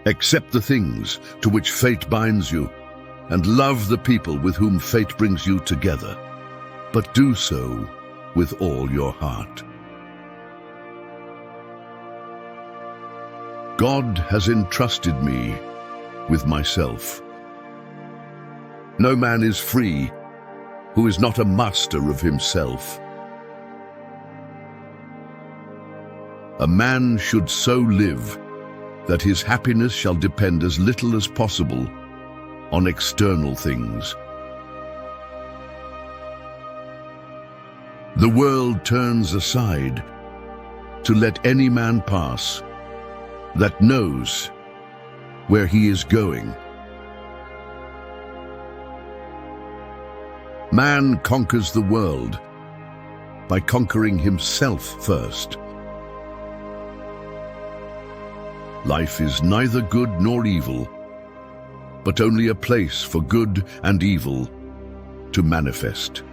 Accept the things to which fate binds you, and love the people with whom fate brings you together, but do so with all your heart. God has entrusted me with myself. No man is free who is not a master of himself. A man should so live that his happiness shall depend as little as possible on external things. The world turns aside to let any man pass that knows where he is going. Man conquers the world by conquering himself first. Life is neither good nor evil, but only a place for good and evil to manifest.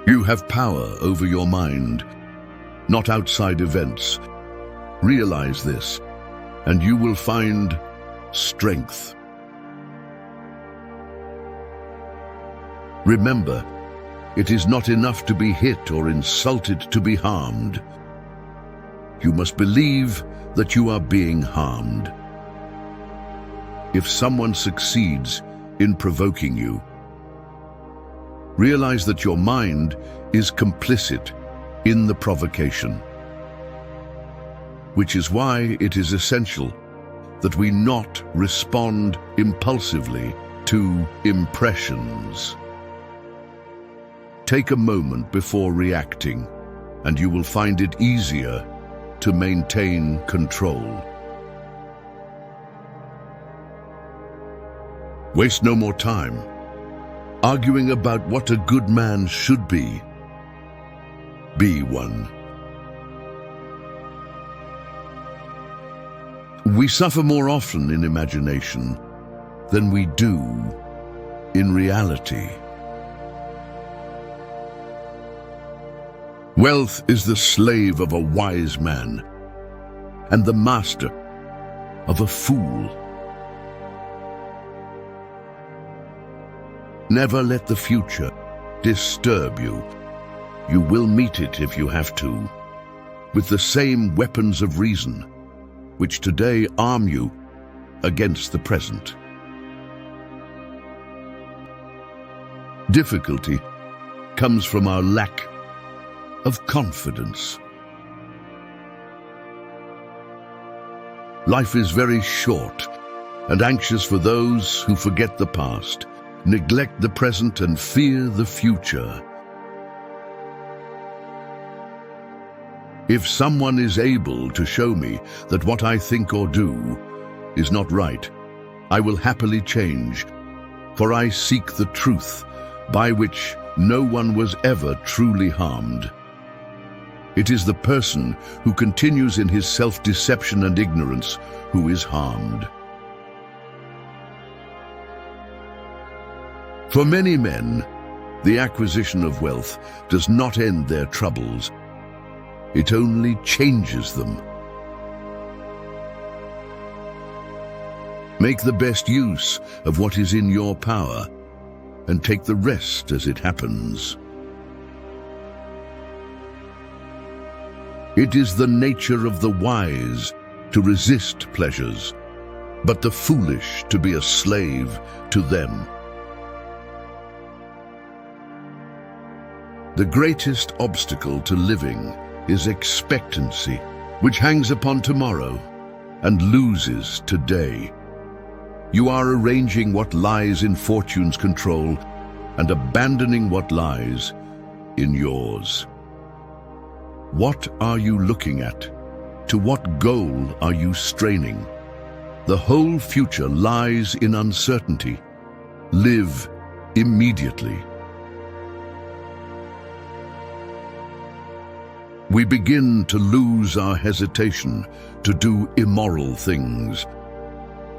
You have power over your mind, not outside events. Realize this, and you will find strength. Remember, it is not enough to be hit or insulted to be harmed. You must believe that you are being harmed. If someone succeeds in provoking you, realize that your mind is complicit in the provocation, which is why it is essential that we not respond impulsively to impressions. Take a moment before reacting, and you will find it easier to maintain control. Waste no more time arguing about what a good man should be. Be one. We suffer more often in imagination than we do in reality. Wealth is the slave of a wise man and the master of a fool. Never let the future disturb you. You will meet it if you have to, with the same weapons of reason, which today arm you against the present. Difficulty comes from our lack of confidence. Life is very short and anxious for those who forget the past, neglect the present, and fear the future. If someone is able to show me that what I think or do is not right, I will happily change, for I seek the truth by which no one was ever truly harmed. It is the person who continues in his self-deception and ignorance who is harmed. For many men, the acquisition of wealth does not end their troubles. It only changes them. Make the best use of what is in your power and take the rest as it happens. It is the nature of the wise to resist pleasures, but the foolish to be a slave to them. The greatest obstacle to living is expectancy, which hangs upon tomorrow and loses today. You are arranging what lies in fortune's control and abandoning what lies in yours. What are you looking at? To what goal are you straining? The whole future lies in uncertainty. Live immediately. We begin to lose our hesitation to do immoral things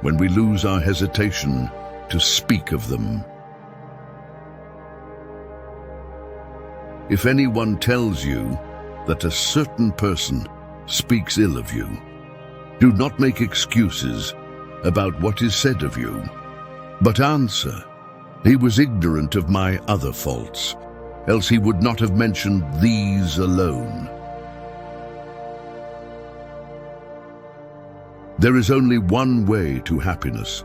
when we lose our hesitation to speak of them. If anyone tells you that a certain person speaks ill of you. Do not make excuses about what is said of you, but answer, "He was ignorant of my other faults, else he would not have mentioned these alone." There is only one way to happiness,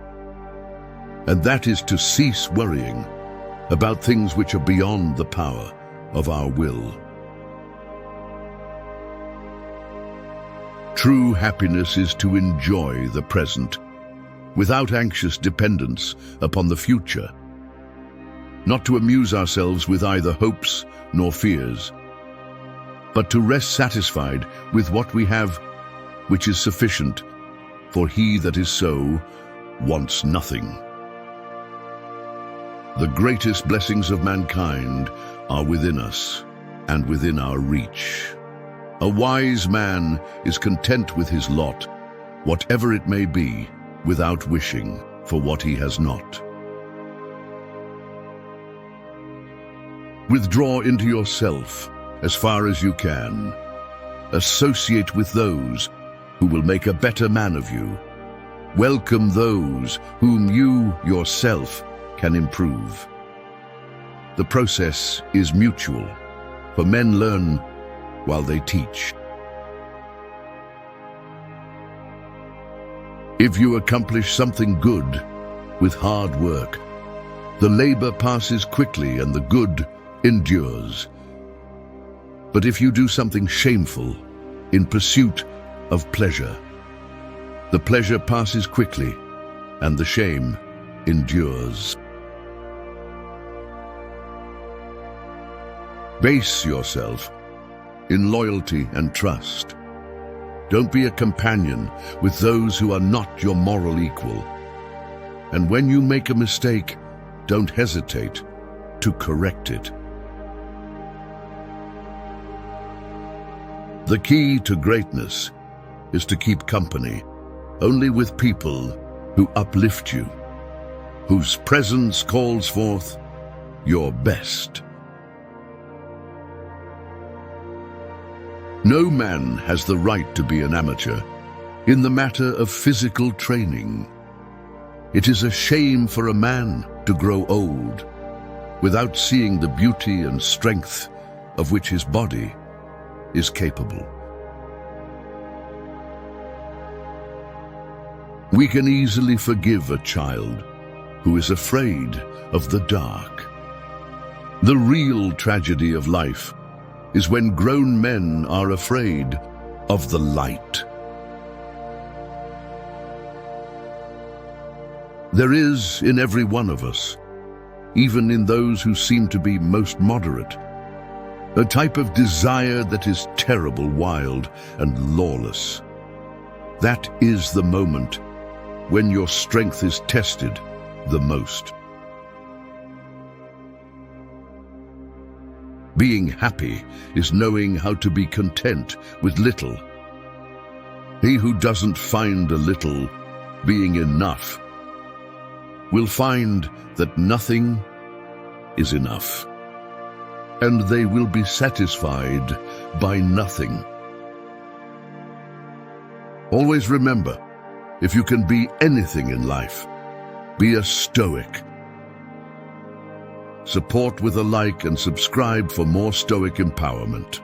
and that is to cease worrying about things which are beyond the power of our will. True happiness is to enjoy the present, without anxious dependence upon the future, not to amuse ourselves with either hopes nor fears, but to rest satisfied with what we have, which is sufficient, for he that is so wants nothing. The greatest blessings of mankind are within us and within our reach. A wise man is content with his lot, whatever it may be, without wishing for what he has not. Withdraw into yourself as far as you can. Associate with those who will make a better man of you. Welcome those whom you yourself can improve. The process is mutual, for men learn while they teach. If you accomplish something good with hard work, the labor passes quickly and the good endures. But if you do something shameful in pursuit of pleasure, the pleasure passes quickly and the shame endures. Base yourself in loyalty and trust. Don't be a companion with those who are not your moral equal. And when you make a mistake, don't hesitate to correct it. The key to greatness is to keep company only with people who uplift you, whose presence calls forth your best. No man has the right to be an amateur in the matter of physical training. It is a shame for a man to grow old without seeing the beauty and strength of which his body is capable. We can easily forgive a child who is afraid of the dark. The real tragedy of life is when grown men are afraid of the light. There is in every one of us, even in those who seem to be most moderate, a type of desire that is terrible, wild, and lawless. That is the moment when your strength is tested the most. Being happy is knowing how to be content with little. He who doesn't find a little being enough will find that nothing is enough, and they will be satisfied by nothing. Always remember, if you can be anything in life, be a Stoic. Support with a like and subscribe for more Stoic empowerment.